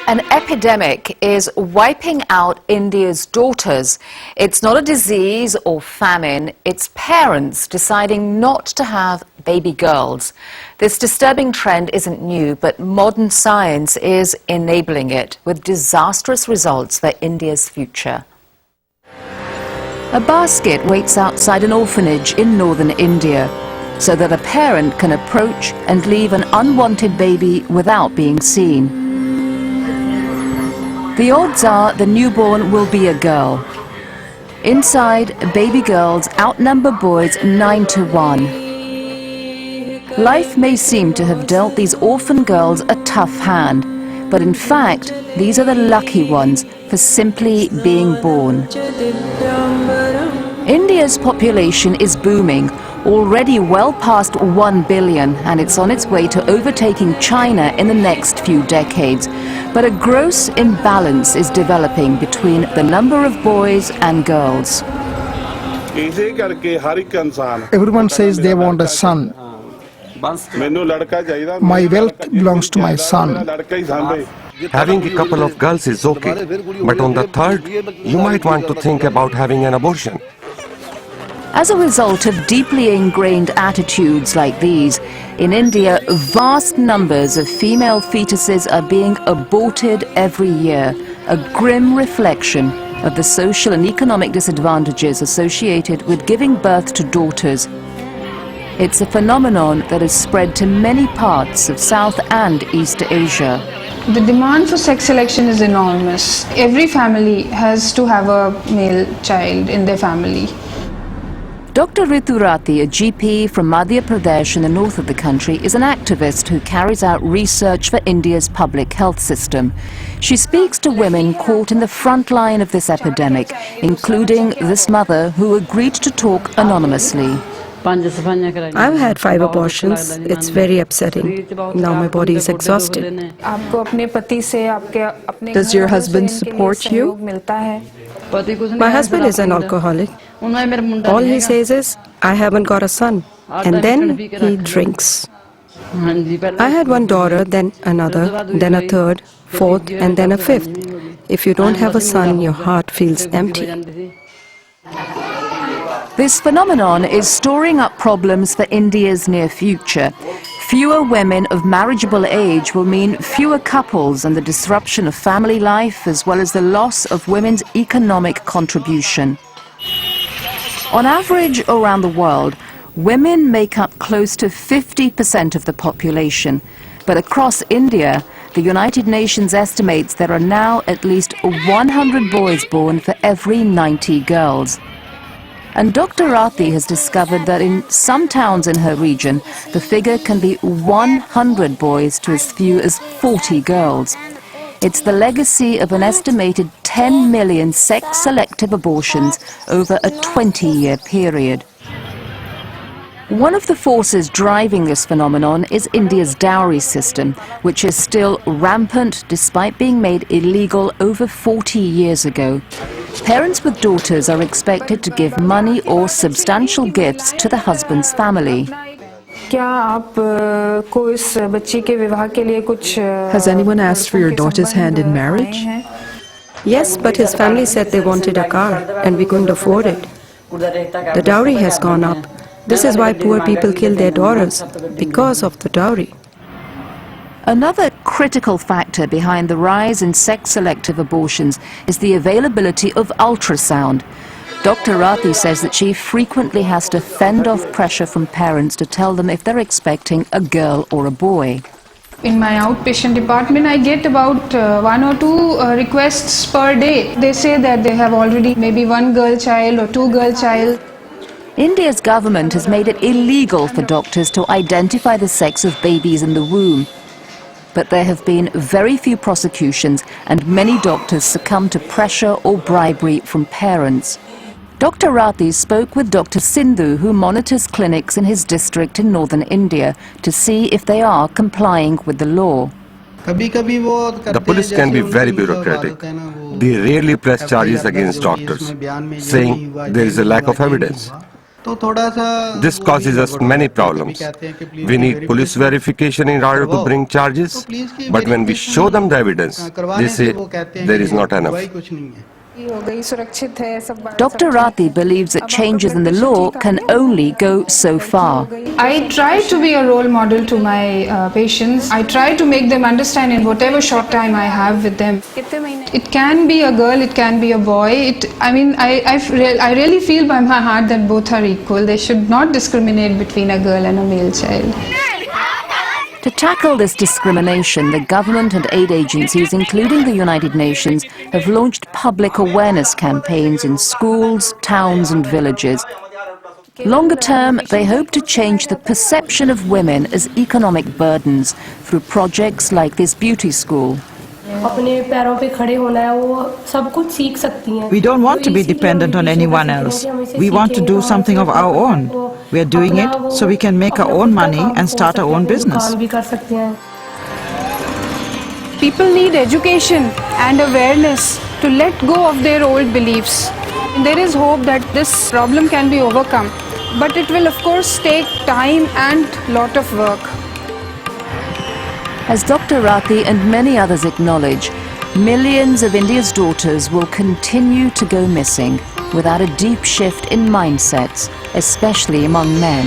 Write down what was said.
An epidemic is wiping out India's daughters. It's not a disease or famine, it's parents deciding not to have baby girls. This disturbing trend isn't new, but modern science is enabling it, with disastrous results for India's future. A basket waits outside an orphanage in northern India, so that a parent can approach and leave an unwanted baby without being seen. The odds are the newborn will be a girl. Inside, baby girls outnumber boys 9 to 1. Life may seem to have dealt these orphan girls a tough hand, but in fact, these are the lucky ones for simply being born. India's population is booming, already well past 1 billion, and it's on its way to overtaking China in the next few decades. But a gross imbalance is developing between the number of boys and girls. Everyone says they want a son. My wealth belongs to my son. Having a couple of girls is okay, but on the third, you might want to think about having an abortion. As a result of deeply ingrained attitudes like these, in India, vast numbers of female fetuses are being aborted every year, a grim reflection of the social and economic disadvantages associated with giving birth to daughters. It's a phenomenon that has spread to many parts of South and East Asia. The demand for sex selection is enormous. Every family has to have a male child in their family. Dr. Ritu Rathi, a GP from Madhya Pradesh in the north of the country, is an activist who carries out research for India's public health system. She speaks to women caught in the front line of this epidemic, including this mother who agreed to talk anonymously. I've had 5 abortions. It's very upsetting. Now my body is exhausted. Does your husband support you? My husband is an alcoholic. All he says is, I haven't got a son. And then he drinks. I had 1 daughter, then another, then a third, fourth, and then a fifth. If you don't have a son, your heart feels empty. This phenomenon is storing up problems for India's near future. Fewer women of marriageable age will mean fewer couples and the disruption of family life, as well as the loss of women's economic contribution. On average around the world, women make up close to 50% of the population. But across India, the United Nations estimates there are now at least 100 boys born for every 90 girls. And Dr. Rathi has discovered that in some towns in her region, the figure can be 100 boys to as few as 40 girls. It's the legacy of an estimated 10 million sex-selective abortions over a 20-year period. One of the forces driving this phenomenon is India's dowry system, which is still rampant despite being made illegal over 40 years ago. Parents with daughters are expected to give money or substantial gifts to the husband's family. Has anyone asked for your daughter's hand in marriage? Yes, but his family said they wanted a car, and we couldn't afford it. The dowry has gone up. This is why poor people kill their daughters, because of the dowry. Another critical factor behind the rise in sex-selective abortions is the availability of ultrasound. Dr. Rathi says that she frequently has to fend off pressure from parents to tell them if they're expecting a girl or a boy. In my outpatient department, I get about 1 or 2 requests per day. They say that they have already maybe 1 girl child or 2 girl child. India's government has made it illegal for doctors to identify the sex of babies in the womb. But there have been very few prosecutions, and many doctors succumb to pressure or bribery from parents. Dr. Rathi spoke with Dr. Sindhu, who monitors clinics in his district in northern India, to see if they are complying with the law. The police can be very bureaucratic. They rarely press charges against doctors, saying there is a lack of evidence. This causes us many problems. We need police verification in order to bring charges, but when we show them the evidence, they say there is not enough. Dr. Rati believes that changes in the law can only go so far. I try to be a role model to my patients. I try to make them understand in whatever short time I have with them. It can be a girl, it can be a boy. I really feel by my heart that both are equal. They should not discriminate between a girl and a male child. To tackle this discrimination, the government and aid agencies, including the United Nations, have launched public awareness campaigns in schools, towns and villages. Longer term, they hope to change the perception of women as economic burdens through projects like this beauty school. We don't want to be dependent on anyone else. We want to do something of our own. We are doing it so we can make our own money and start our own business. People need education and awareness to let go of their old beliefs. There is hope that this problem can be overcome, but it will of course take time and lot of work. As Dr. Rati and many others acknowledge, millions of India's daughters will continue to go missing without a deep shift in mindsets, especially among men.